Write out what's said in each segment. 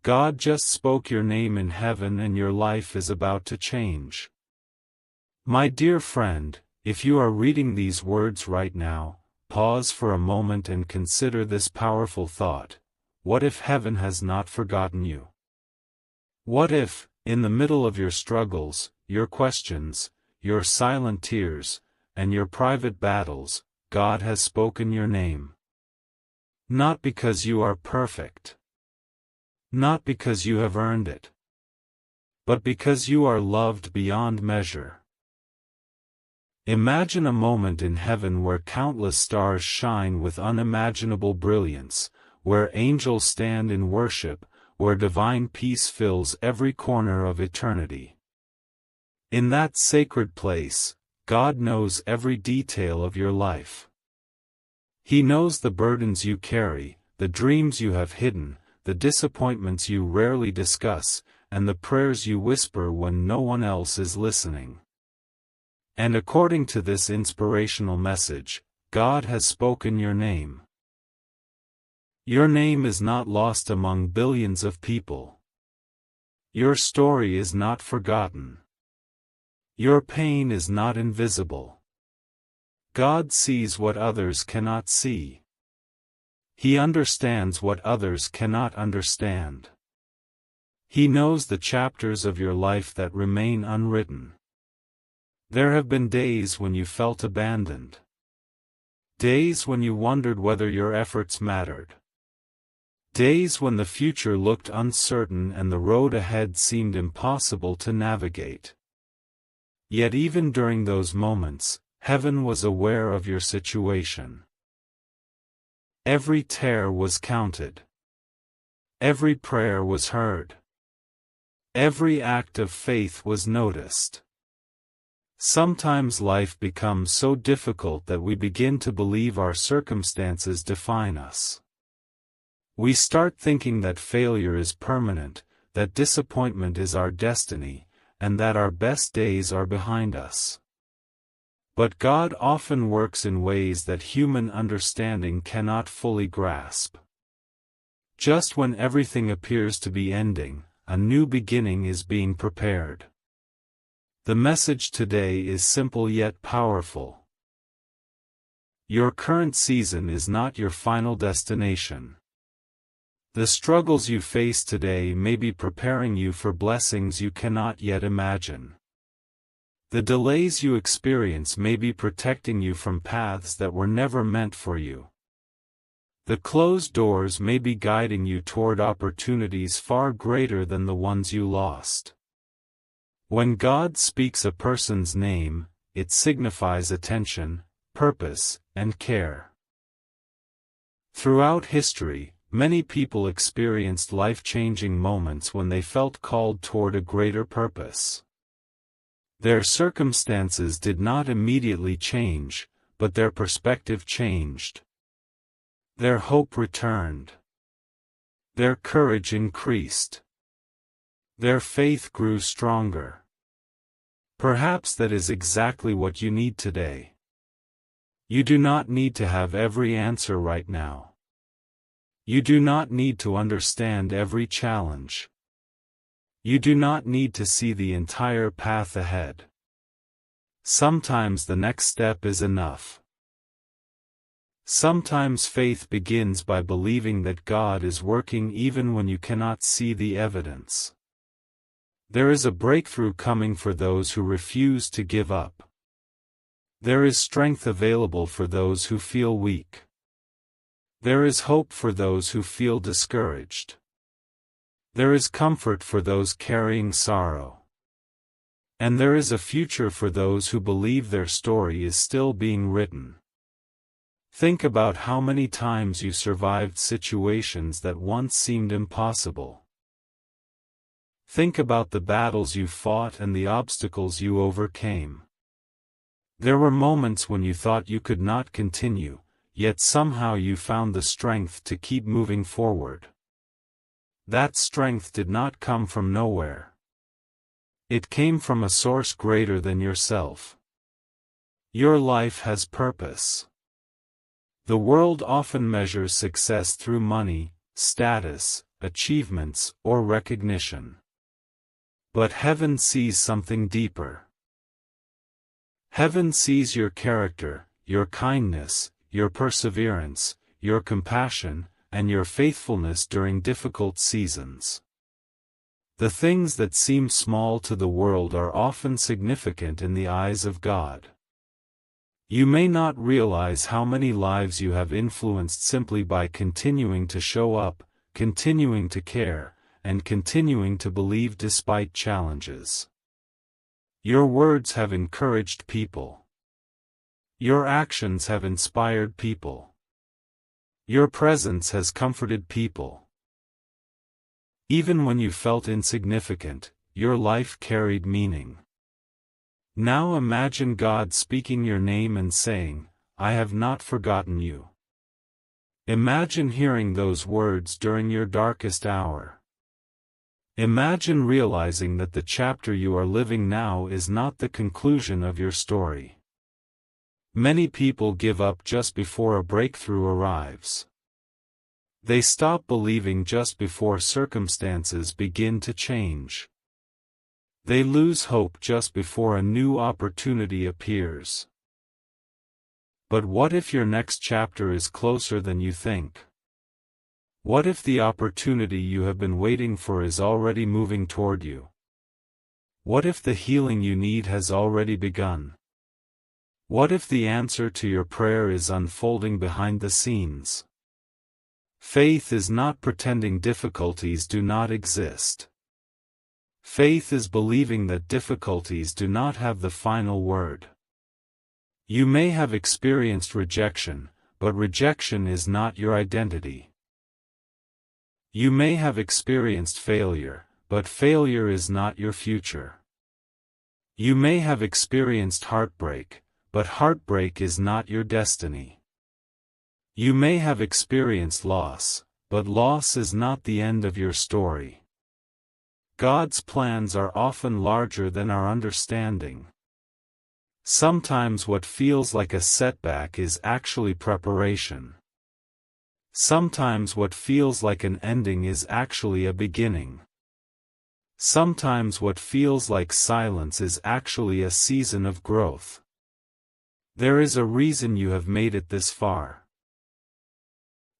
God just spoke your name in heaven and your life is about to change. My dear friend, if you are reading these words right now, pause for a moment and consider this powerful thought. What if heaven has not forgotten you? What if, in the middle of your struggles, your questions, your silent tears, and your private battles, God has spoken your name? Not because you are perfect. Not because you have earned it. But because you are loved beyond measure. Imagine a moment in heaven where countless stars shine with unimaginable brilliance, where angels stand in worship, where divine peace fills every corner of eternity. In that sacred place, God knows every detail of your life. He knows the burdens you carry, the dreams you have hidden, the disappointments you rarely discuss, and the prayers you whisper when no one else is listening. And according to this inspirational message, God has spoken your name. Your name is not lost among billions of people. Your story is not forgotten. Your pain is not invisible. God sees what others cannot see. He understands what others cannot understand. He knows the chapters of your life that remain unwritten. There have been days when you felt abandoned. Days when you wondered whether your efforts mattered. Days when the future looked uncertain and the road ahead seemed impossible to navigate. Yet even during those moments, heaven was aware of your situation. Every tear was counted. Every prayer was heard. Every act of faith was noticed. Sometimes life becomes so difficult that we begin to believe our circumstances define us. We start thinking that failure is permanent, that disappointment is our destiny, and that our best days are behind us. But God often works in ways that human understanding cannot fully grasp. Just when everything appears to be ending, a new beginning is being prepared. The message today is simple yet powerful. Your current season is not your final destination. The struggles you face today may be preparing you for blessings you cannot yet imagine. The delays you experience may be protecting you from paths that were never meant for you. The closed doors may be guiding you toward opportunities far greater than the ones you lost. When God speaks a person's name, it signifies attention, purpose, and care. Throughout history, many people experienced life-changing moments when they felt called toward a greater purpose. Their circumstances did not immediately change, but their perspective changed. Their hope returned. Their courage increased. Their faith grew stronger. Perhaps that is exactly what you need today. You do not need to have every answer right now. You do not need to understand every challenge. You do not need to see the entire path ahead. Sometimes the next step is enough. Sometimes faith begins by believing that God is working even when you cannot see the evidence. There is a breakthrough coming for those who refuse to give up. There is strength available for those who feel weak. There is hope for those who feel discouraged. There is comfort for those carrying sorrow. And there is a future for those who believe their story is still being written. Think about how many times you survived situations that once seemed impossible. Think about the battles you fought and the obstacles you overcame. There were moments when you thought you could not continue, yet somehow you found the strength to keep moving forward. That strength did not come from nowhere. It came from a source greater than yourself. Your life has purpose. The world often measures success through money, status, achievements, or recognition. But heaven sees something deeper. Heaven sees your character, your kindness, your perseverance, your compassion, and your faithfulness during difficult seasons. The things that seem small to the world are often significant in the eyes of God. You may not realize how many lives you have influenced simply by continuing to show up, continuing to care, and continuing to believe despite challenges. Your words have encouraged people. Your actions have inspired people. Your presence has comforted people. Even when you felt insignificant, your life carried meaning. Now imagine God speaking your name and saying, "I have not forgotten you." Imagine hearing those words during your darkest hour. Imagine realizing that the chapter you are living now is not the conclusion of your story. Many people give up just before a breakthrough arrives. They stop believing just before circumstances begin to change. They lose hope just before a new opportunity appears. But what if your next chapter is closer than you think? What if the opportunity you have been waiting for is already moving toward you? What if the healing you need has already begun? What if the answer to your prayer is unfolding behind the scenes? Faith is not pretending difficulties do not exist. Faith is believing that difficulties do not have the final word. You may have experienced rejection, but rejection is not your identity. You may have experienced failure, but failure is not your future. You may have experienced heartbreak, but heartbreak is not your destiny. You may have experienced loss, but loss is not the end of your story. God's plans are often larger than our understanding. Sometimes what feels like a setback is actually preparation. Sometimes what feels like an ending is actually a beginning. Sometimes what feels like silence is actually a season of growth. There is a reason you have made it this far.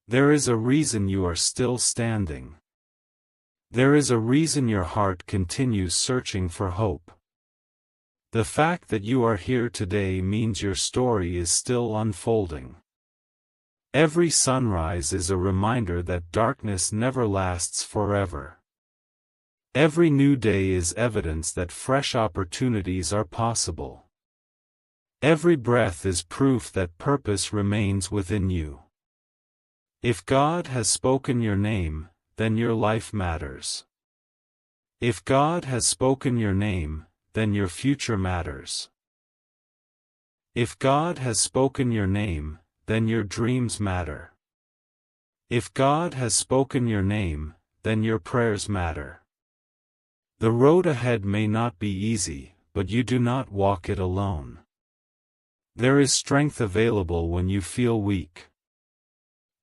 There is a reason you are still standing. There is a reason your heart continues searching for hope. The fact that you are here today means your story is still unfolding. Every sunrise is a reminder that darkness never lasts forever. Every new day is evidence that fresh opportunities are possible. Every breath is proof that purpose remains within you. If God has spoken your name, then your life matters. If God has spoken your name, then your future matters. If God has spoken your name, then your dreams matter. If God has spoken your name, then your prayers matter. The road ahead may not be easy, but you do not walk it alone. There is strength available when you feel weak.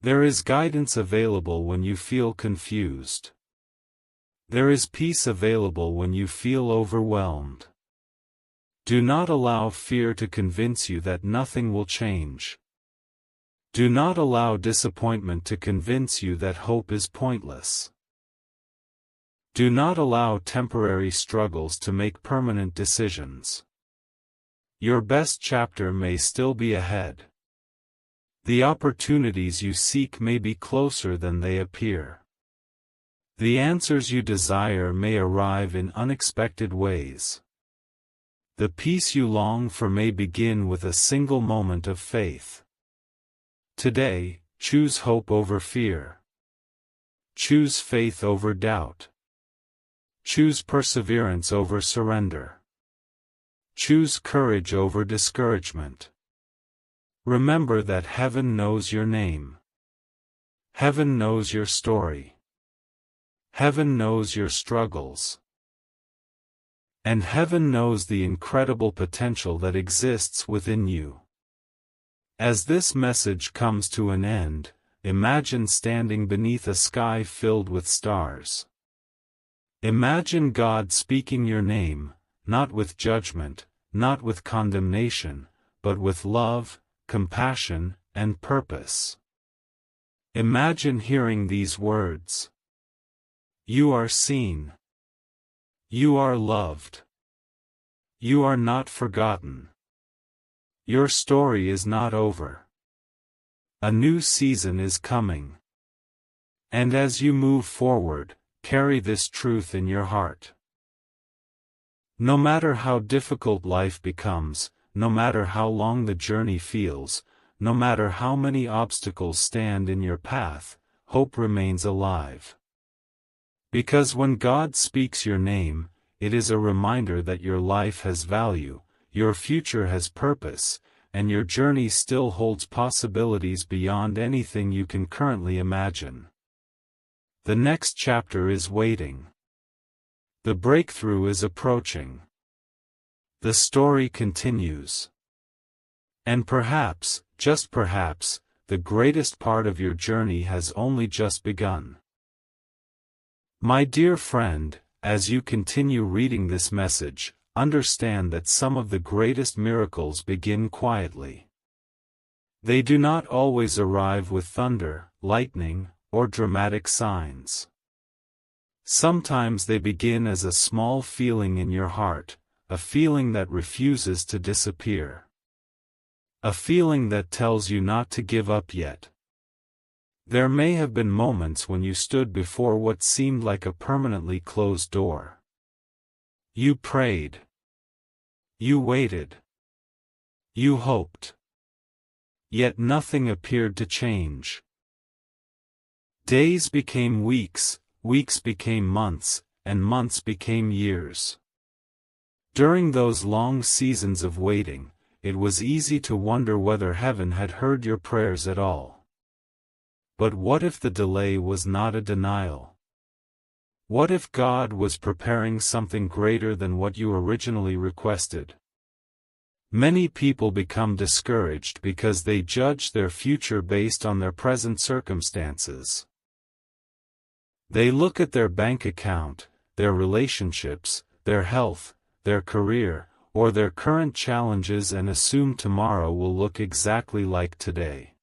There is guidance available when you feel confused. There is peace available when you feel overwhelmed. Do not allow fear to convince you that nothing will change. Do not allow disappointment to convince you that hope is pointless. Do not allow temporary struggles to make permanent decisions. Your best chapter may still be ahead. The opportunities you seek may be closer than they appear. The answers you desire may arrive in unexpected ways. The peace you long for may begin with a single moment of faith. Today, choose hope over fear. Choose faith over doubt. Choose perseverance over surrender. Choose courage over discouragement. Remember that heaven knows your name. Heaven knows your story. Heaven knows your struggles. And heaven knows the incredible potential that exists within you. As this message comes to an end, imagine standing beneath a sky filled with stars. Imagine God speaking your name, not with judgment, not with condemnation, but with love, compassion, and purpose. Imagine hearing these words. You are seen. You are loved. You are not forgotten. Your story is not over. A new season is coming. And as you move forward, carry this truth in your heart. No matter how difficult life becomes, no matter how long the journey feels, no matter how many obstacles stand in your path, hope remains alive. Because when God speaks your name, it is a reminder that your life has value, your future has purpose, and your journey still holds possibilities beyond anything you can currently imagine. The next chapter is waiting. The breakthrough is approaching. The story continues. And perhaps, just perhaps, the greatest part of your journey has only just begun. My dear friend, as you continue reading this message, understand that some of the greatest miracles begin quietly. They do not always arrive with thunder, lightning, or dramatic signs. Sometimes they begin as a small feeling in your heart, a feeling that refuses to disappear. A feeling that tells you not to give up yet. There may have been moments when you stood before what seemed like a permanently closed door. You prayed. You waited. You hoped. Yet nothing appeared to change. Days became weeks, weeks became months, and months became years. During those long seasons of waiting, it was easy to wonder whether heaven had heard your prayers at all. But what if the delay was not a denial? What if God was preparing something greater than what you originally requested? Many people become discouraged because they judge their future based on their present circumstances. They look at their bank account, their relationships, their health, their career, or their current challenges and assume tomorrow will look exactly like today.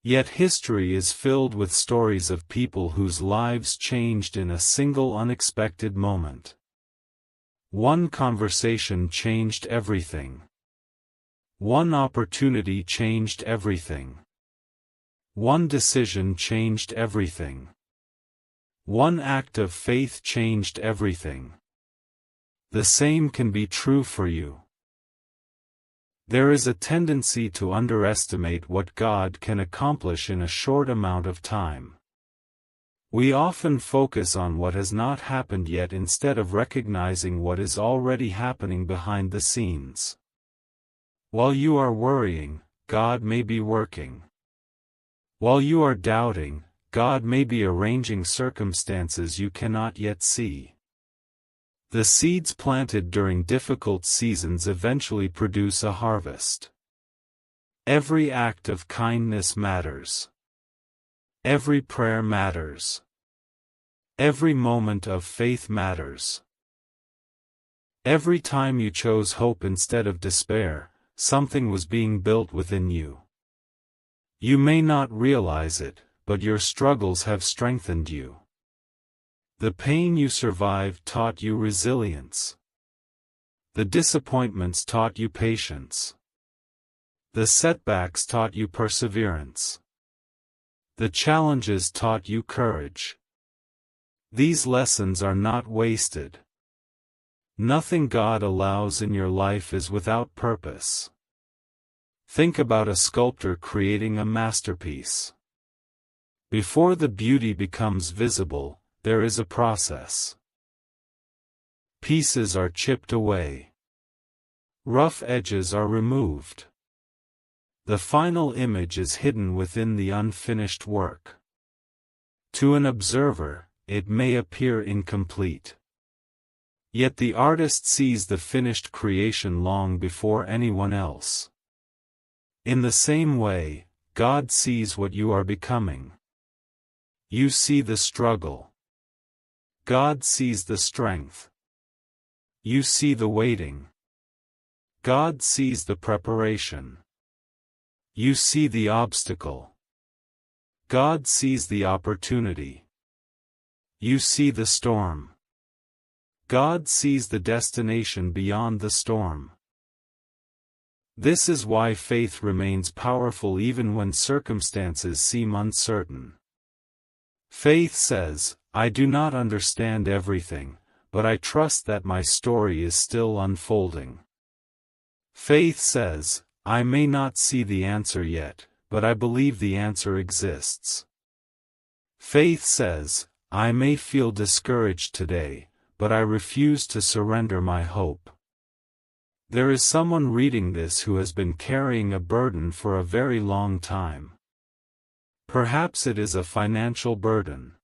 Yet history is filled with stories of people whose lives changed in a single unexpected moment. One conversation changed everything. One opportunity changed everything. One decision changed everything. One act of faith changed everything. The same can be true for you. There is a tendency to underestimate what God can accomplish in a short amount of time. We often focus on what has not happened yet instead of recognizing what is already happening behind the scenes. While you are worrying, God may be working. While you are doubting, God may be arranging circumstances you cannot yet see. The seeds planted during difficult seasons eventually produce a harvest. Every act of kindness matters. Every prayer matters. Every moment of faith matters. Every time you chose hope instead of despair, something was being built within you. You may not realize it, but your struggles have strengthened you. The pain you survived taught you resilience. The disappointments taught you patience. The setbacks taught you perseverance. The challenges taught you courage. These lessons are not wasted. Nothing God allows in your life is without purpose. Think about a sculptor creating a masterpiece. Before the beauty becomes visible, there is a process. Pieces are chipped away. Rough edges are removed. The final image is hidden within the unfinished work. To an observer, it may appear incomplete. Yet the artist sees the finished creation long before anyone else. In the same way, God sees what you are becoming. You see the struggle. God sees the strength. You see the waiting. God sees the preparation. You see the obstacle. God sees the opportunity. You see the storm. God sees the destination beyond the storm. This is why faith remains powerful even when circumstances seem uncertain. Faith says, I do not understand everything, but I trust that my story is still unfolding. Faith says, I may not see the answer yet, but I believe the answer exists. Faith says, I may feel discouraged today, but I refuse to surrender my hope. There is someone reading this who has been carrying a burden for a very long time. Perhaps it is a financial burden.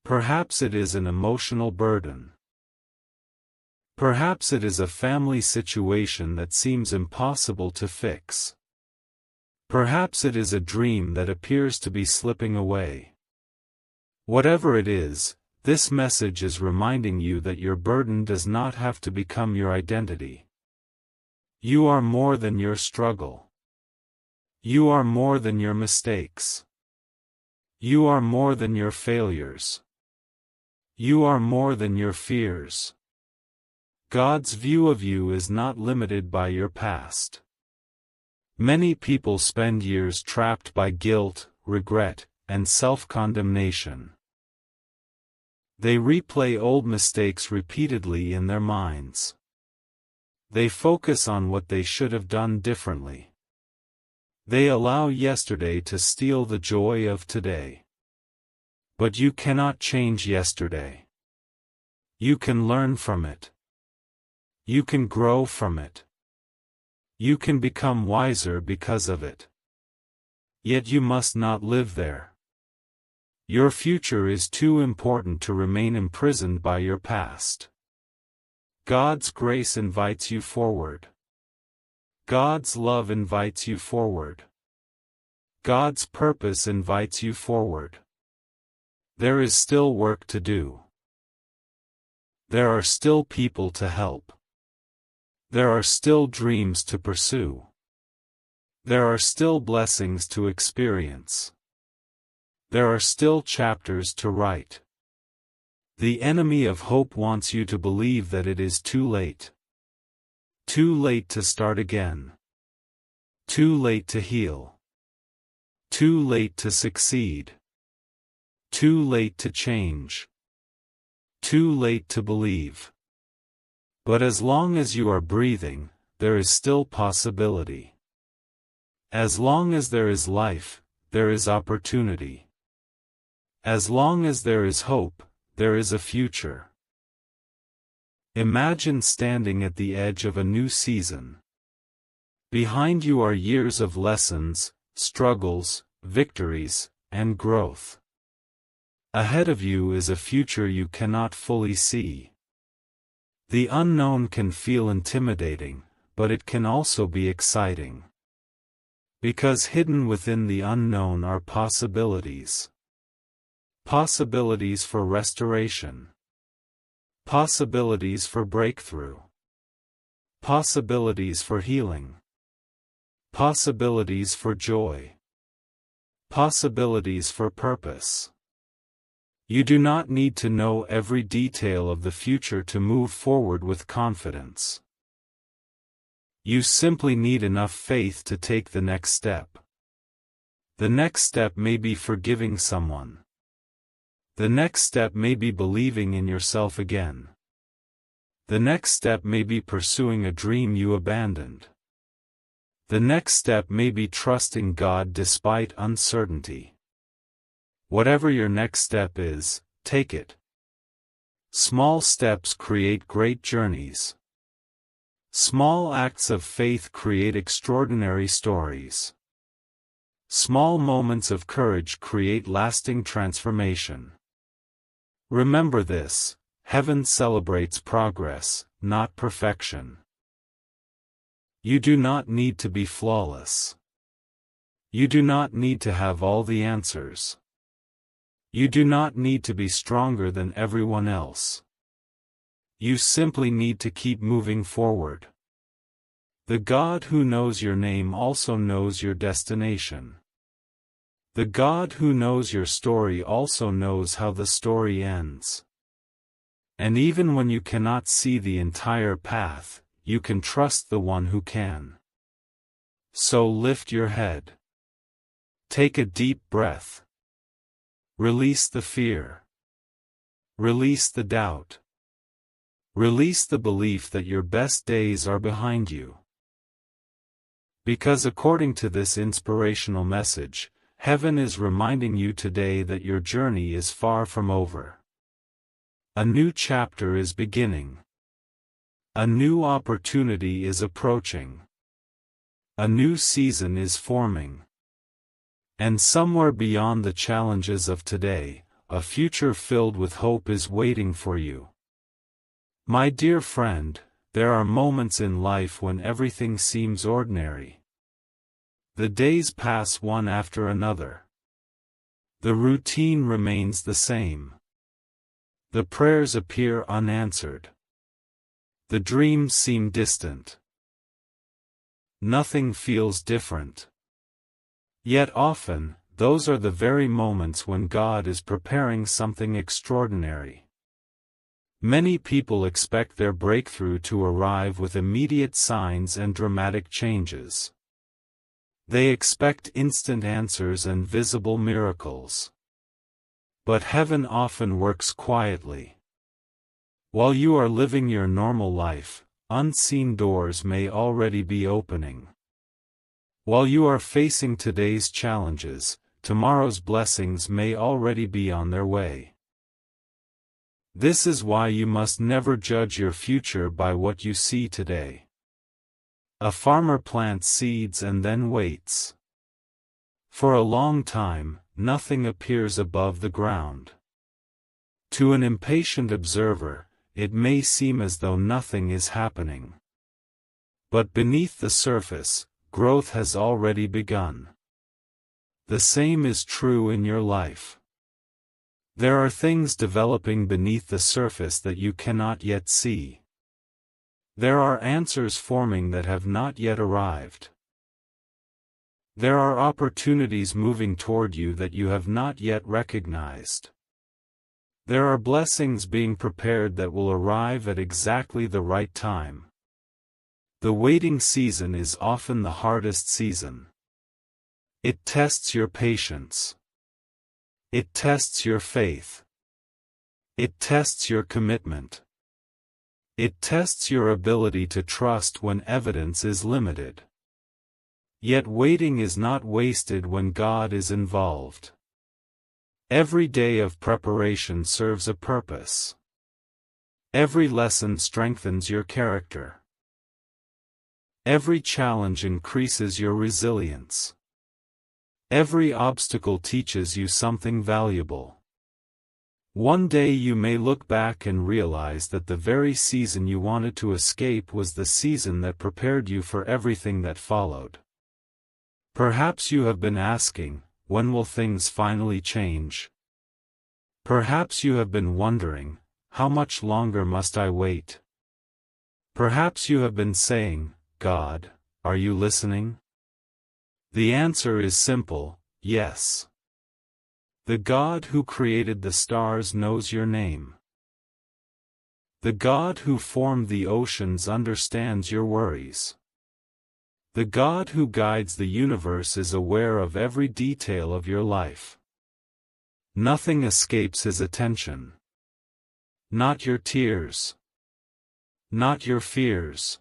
Perhaps it is an emotional burden. Perhaps it is a family situation that seems impossible to fix. Perhaps it is a dream that appears to be slipping away. Whatever it is, this message is reminding you that your burden does not have to become your identity. You are more than your struggle. You are more than your mistakes. You are more than your failures. You are more than your fears. God's view of you is not limited by your past. Many people spend years trapped by guilt, regret, and self-condemnation. They replay old mistakes repeatedly in their minds. They focus on what they should have done differently. They allow yesterday to steal the joy of today. But you cannot change yesterday. You can learn from it. You can grow from it. You can become wiser because of it. Yet you must not live there. Your future is too important to remain imprisoned by your past. God's grace invites you forward. God's love invites you forward. God's purpose invites you forward. There is still work to do. There are still people to help. There are still dreams to pursue. There are still blessings to experience. There are still chapters to write. The enemy of hope wants you to believe that it is too late. Too late to start again. Too late to heal. Too late to succeed. Too late to change. Too late to believe. But as long as you are breathing, there is still possibility. As long as there is life, there is opportunity. As long as there is hope, there is a future. Imagine standing at the edge of a new season. Behind you are years of lessons, struggles, victories, and growth. Ahead of you is a future you cannot fully see. The unknown can feel intimidating, but it can also be exciting. Because hidden within the unknown are possibilities. Possibilities for restoration. Possibilities for breakthrough. Possibilities for healing. Possibilities for joy. Possibilities for purpose. You do not need to know every detail of the future to move forward with confidence. You simply need enough faith to take the next step. The next step may be forgiving someone. The next step may be believing in yourself again. The next step may be pursuing a dream you abandoned. The next step may be trusting God despite uncertainty. Whatever your next step is, take it. Small steps create great journeys. Small acts of faith create extraordinary stories. Small moments of courage create lasting transformation. Remember this: heaven celebrates progress, not perfection. You do not need to be flawless. You do not need to have all the answers. You do not need to be stronger than everyone else. You simply need to keep moving forward. The God who knows your name also knows your destination. The God who knows your story also knows how the story ends. And even when you cannot see the entire path, you can trust the one who can. So lift your head. Take a deep breath. Release the fear. Release the doubt. Release the belief that your best days are behind you. Because according to this inspirational message, heaven is reminding you today that your journey is far from over. A new chapter is beginning. A new opportunity is approaching. A new season is forming. And somewhere beyond the challenges of today, a future filled with hope is waiting for you. My dear friend, there are moments in life when everything seems ordinary. The days pass one after another. The routine remains the same. The prayers appear unanswered. The dreams seem distant. Nothing feels different. Yet often, those are the very moments when God is preparing something extraordinary. Many people expect their breakthrough to arrive with immediate signs and dramatic changes. They expect instant answers and visible miracles. But heaven often works quietly. While you are living your normal life, unseen doors may already be opening. While you are facing today's challenges, tomorrow's blessings may already be on their way. This is why you must never judge your future by what you see today. A farmer plants seeds and then waits. For a long time, nothing appears above the ground. To an impatient observer, it may seem as though nothing is happening. But beneath the surface, growth has already begun. The same is true in your life. There are things developing beneath the surface that you cannot yet see. There are answers forming that have not yet arrived. There are opportunities moving toward you that you have not yet recognized. There are blessings being prepared that will arrive at exactly the right time. The waiting season is often the hardest season. It tests your patience. It tests your faith. It tests your commitment. It tests your ability to trust when evidence is limited. Yet waiting is not wasted when God is involved. Every day of preparation serves a purpose. Every lesson strengthens your character. Every challenge increases your resilience. Every obstacle teaches you something valuable. One day you may look back and realize that the very season you wanted to escape was the season that prepared you for everything that followed. Perhaps you have been asking, when will things finally change? Perhaps you have been wondering, how much longer must I wait? Perhaps you have been saying, God, are you listening? The answer is simple, yes. The God who created the stars knows your name. The God who formed the oceans understands your worries. The God who guides the universe is aware of every detail of your life. Nothing escapes his attention. Not your tears. Not your fears.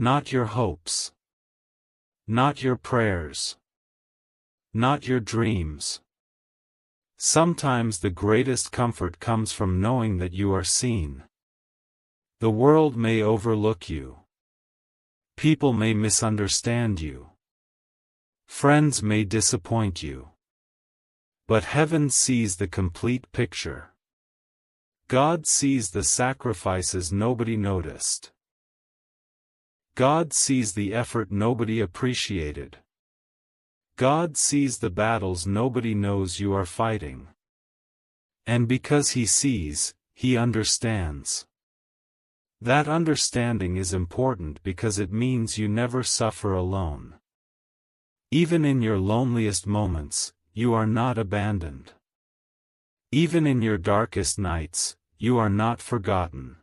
Not your hopes. Not your prayers. Not your dreams. Sometimes the greatest comfort comes from knowing that you are seen. The world may overlook you. People may misunderstand you. Friends may disappoint you. But heaven sees the complete picture. God sees the sacrifices nobody noticed. God sees the effort nobody appreciated. God sees the battles nobody knows you are fighting. And because He sees, He understands. That understanding is important because it means you never suffer alone. Even in your loneliest moments, you are not abandoned. Even in your darkest nights, you are not forgotten.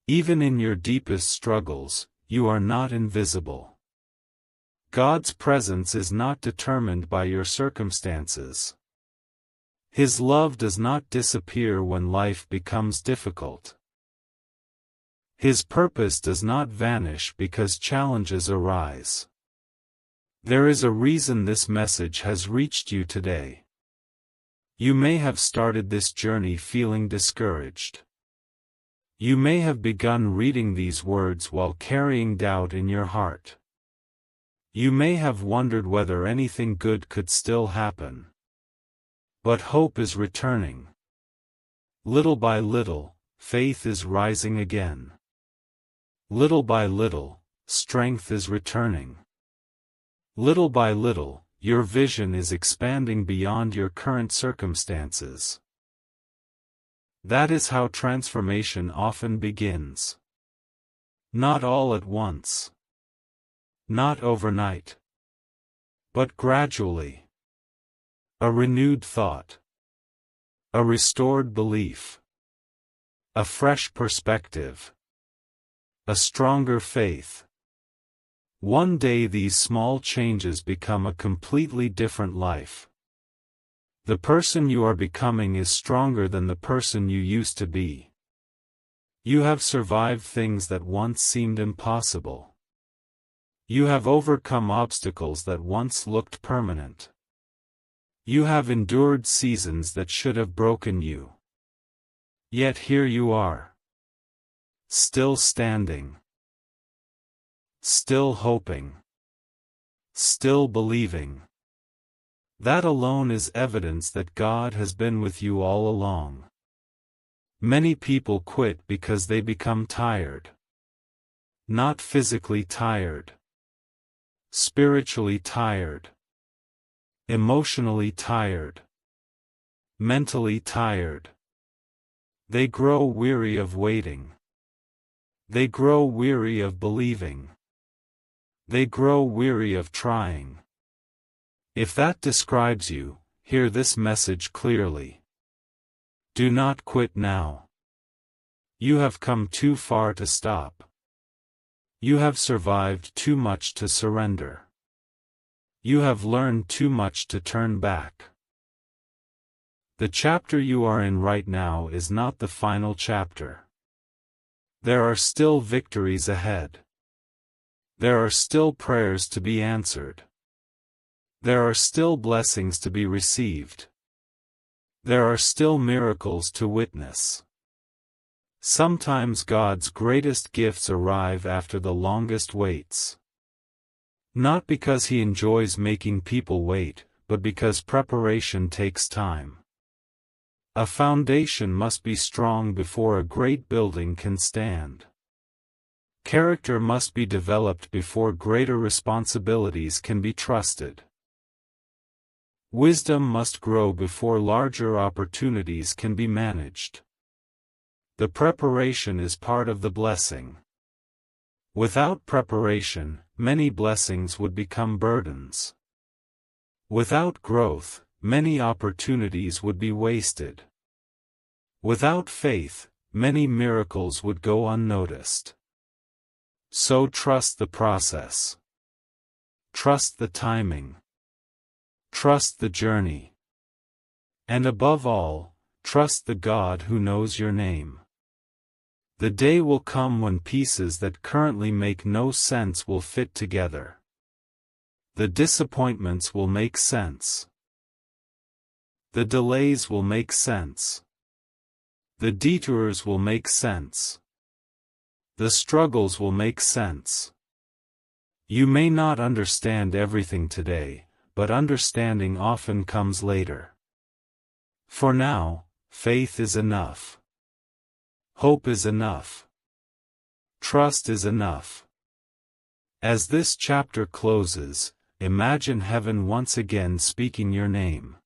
Even in your deepest struggles, you are not invisible. God's presence is not determined by your circumstances. His love does not disappear when life becomes difficult. His purpose does not vanish because challenges arise. There is a reason this message has reached you today. You may have started this journey feeling discouraged. You may have begun reading these words while carrying doubt in your heart. You may have wondered whether anything good could still happen. But hope is returning. Little by little, faith is rising again. Little by little, strength is returning. Little by little, your vision is expanding beyond your current circumstances. That is how transformation often begins. Not all at once. Not overnight. But gradually. A renewed thought. A restored belief. A fresh perspective. A stronger faith. One day these small changes become a completely different life. The person you are becoming is stronger than the person you used to be. You have survived things that once seemed impossible. You have overcome obstacles that once looked permanent. You have endured seasons that should have broken you. Yet here you are. Still standing. Still hoping. Still believing. That alone is evidence that God has been with you all along. Many people quit because they become tired. Not physically tired. Spiritually tired. Emotionally tired. Mentally tired. They grow weary of waiting. They grow weary of believing. They grow weary of trying. If that describes you, hear this message clearly. Do not quit now. You have come too far to stop. You have survived too much to surrender. You have learned too much to turn back. The chapter you are in right now is not the final chapter. There are still victories ahead. There are still prayers to be answered. There are still blessings to be received. There are still miracles to witness. Sometimes God's greatest gifts arrive after the longest waits. Not because He enjoys making people wait, but because preparation takes time. A foundation must be strong before a great building can stand. Character must be developed before greater responsibilities can be trusted. Wisdom must grow before larger opportunities can be managed. The preparation is part of the blessing. Without preparation, many blessings would become burdens. Without growth, many opportunities would be wasted. Without faith, many miracles would go unnoticed. So trust the process. Trust the timing. Trust the journey. And above all, trust the God who knows your name. The day will come when pieces that currently make no sense will fit together. The disappointments will make sense. The delays will make sense. The detours will make sense. The struggles will make sense. You may not understand everything today, but understanding often comes later. For now, faith is enough. Hope is enough. Trust is enough. As this chapter closes, Imagine heaven once again speaking your name.